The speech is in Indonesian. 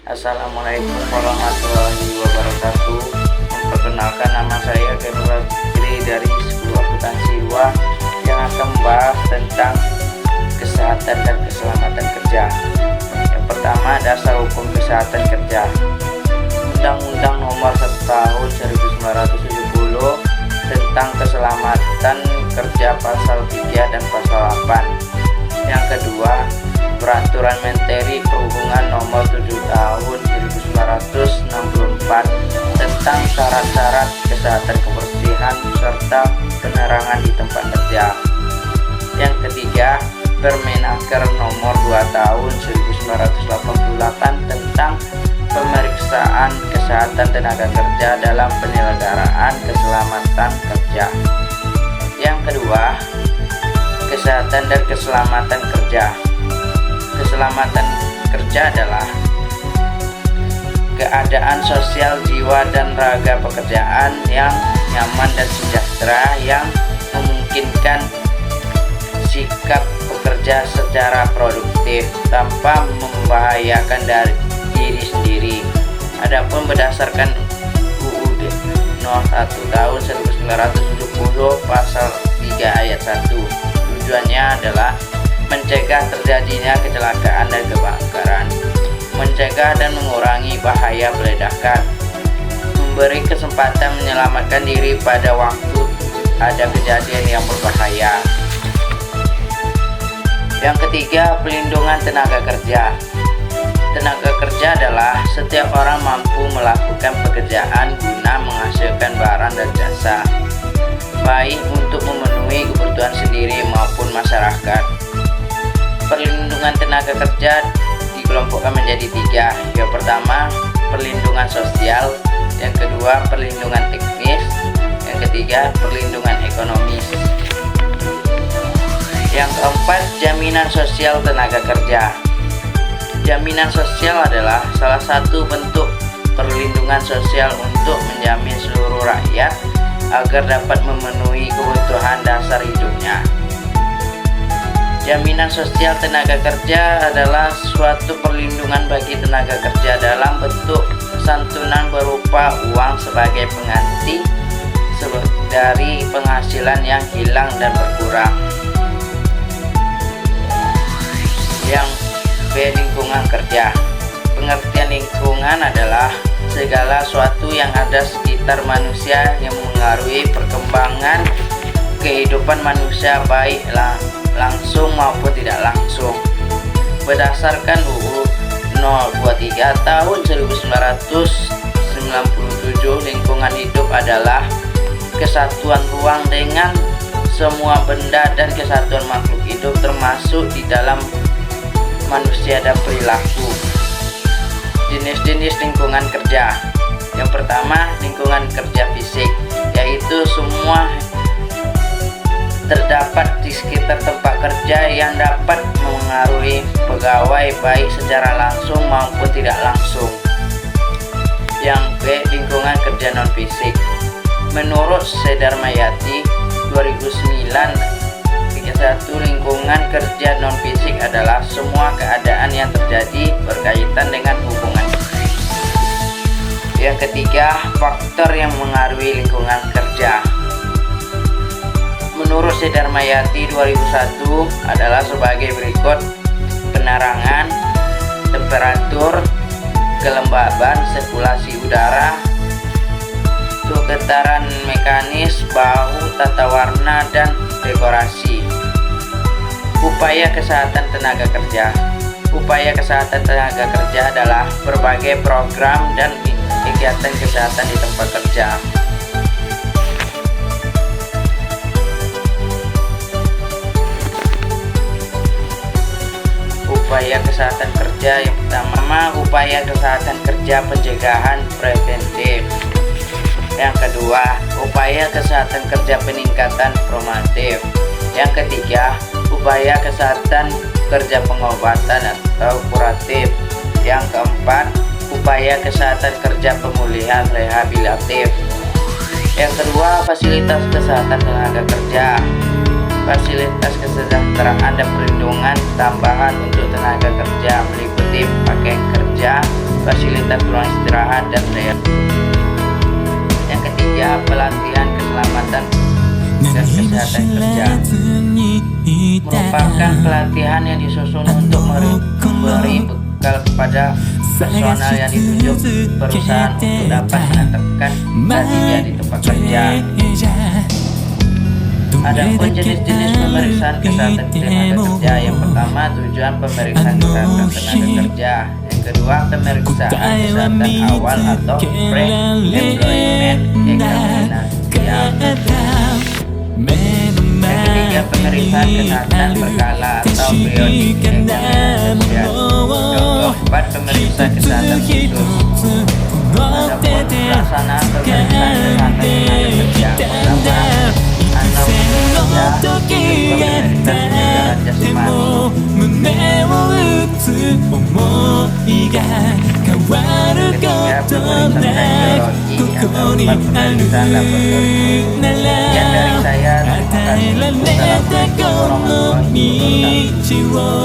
Assalamualaikum warahmatullahi wabarakatuh. Memperkenalkan, nama saya Kedua Fikri dari Sekolah Akuntansi 2 yang akan membahas tentang kesehatan dan keselamatan kerja. Yang pertama, dasar hukum kesehatan kerja. Undang-Undang Nomor 1 Tahun 1970 tentang keselamatan kerja pasal 3 dan pasal 8. Yang kedua, Peraturan Menteri Perhubungan Nomor 7 Tahun 1964 tentang syarat-syarat kesehatan kebersihan serta penerangan di tempat kerja. Yang ketiga, Permenaker Nomor 2 Tahun 1988 tentang pemeriksaan kesehatan tenaga kerja dalam penyelenggaraan keselamatan kerja. Yang kedua, kesehatan dan keselamatan kerja. Keselamatan kerja adalah keadaan sosial jiwa dan raga pekerjaan yang nyaman dan sejahtera yang memungkinkan sikap bekerja secara produktif tanpa membahayakan diri sendiri. Adapun berdasarkan UUD Nomor 1 Tahun 1970 Pasal 3 Ayat 1, tujuannya adalah mencegah terjadinya kecelakaan dan kebakaran, mencegah dan mengurangi bahaya peledakan, memberi kesempatan menyelamatkan diri pada waktu ada kejadian yang berbahaya. Yang ketiga, pelindungan tenaga kerja. Tenaga kerja adalah setiap orang mampu melakukan pekerjaan guna menghasilkan barang dan jasa, baik untuk memenuhi kebutuhan sendiri maupun masyarakat. Perlindungan tenaga kerja dikelompokkan menjadi 3. Yang pertama, perlindungan sosial. Yang kedua, perlindungan teknis. Yang ketiga, perlindungan ekonomis. Yang keempat, jaminan sosial tenaga kerja. Jaminan sosial adalah salah satu bentuk perlindungan sosial untuk menjamin seluruh rakyat agar dapat memenuhi kebutuhan dasar hidupnya. Jaminan sosial tenaga kerja adalah suatu perlindungan bagi tenaga kerja dalam bentuk santunan berupa uang sebagai pengganti dari penghasilan yang hilang dan berkurang. Yang B, lingkungan kerja. Pengertian lingkungan adalah segala sesuatu yang ada sekitar manusia yang mengaruhi perkembangan kehidupan manusia baik langsung maupun tidak langsung. Berdasarkan UU No. 23 Tahun 1997, lingkungan hidup adalah kesatuan ruang dengan semua benda dan kesatuan makhluk hidup termasuk di dalam manusia dan perilaku. Jenis-jenis lingkungan kerja. Yang pertama, lingkungan kerja fisik, yaitu semua terdapat di sekitar tempat kerja yang dapat mengaruhi pegawai baik secara langsung maupun tidak langsung. Yang B, lingkungan kerja non fisik. Menurut Sedarmayati 2009-31, lingkungan kerja non fisik adalah semua keadaan yang terjadi berkaitan dengan hubungan. Yang ketiga, faktor yang mengaruhi lingkungan kerja. Menurut Sedarmayati 2001 adalah sebagai berikut: penerangan, temperatur, kelembaban, sirkulasi udara, getaran mekanis, bau, tata warna, dan dekorasi. Upaya kesehatan tenaga kerja. Upaya kesehatan tenaga kerja adalah berbagai program dan kegiatan kesehatan di tempat kerja. Upaya kesehatan kerja. Yang pertama, upaya kesehatan kerja pencegahan preventif. Yang kedua, upaya kesehatan kerja peningkatan promotif. Yang ketiga, upaya kesehatan kerja pengobatan atau kuratif. Yang keempat, upaya kesehatan kerja pemulihan rehabilitatif. Yang kedua, fasilitas kesehatan tenaga kerja. Fasilitas kesejahteraan dan perlindungan tambahan untuk tenaga kerja meliputi pakaian kerja, fasilitas ruang istirahat dan daya. Yang ketiga, pelatihan keselamatan dan kesehatan kerja merupakan pelatihan yang disusun untuk memberi bekal kepada personal yang ditunjuk perusahaan untuk dapat menetapkan kinerja di tempat kerja. Ada pun jenis-jenis pemeriksaan kesehatan tenaga kerja. Yang pertama, tujuan pemeriksaan kesehatan tenaga kerja. Yang kedua, pemeriksaan kesehatan awal atau pre-employment eksaminasi. Yang ketiga, pemeriksaan kesehatan berkala atau periodic examination. Contoh 4 pemeriksaan kesehatan khusus. Adapun pelaksanaan pemeriksaan kesehatan tenaga kerja. Pertama, anamnesia, pemeriksaan kesegaran jasmani. Ketiga, pemeriksaan radiologi atau pemeriksaan laboratorium. Sekian dari saya, terima kasih. Assalamualaikum warahmatullahi wabarakatuh.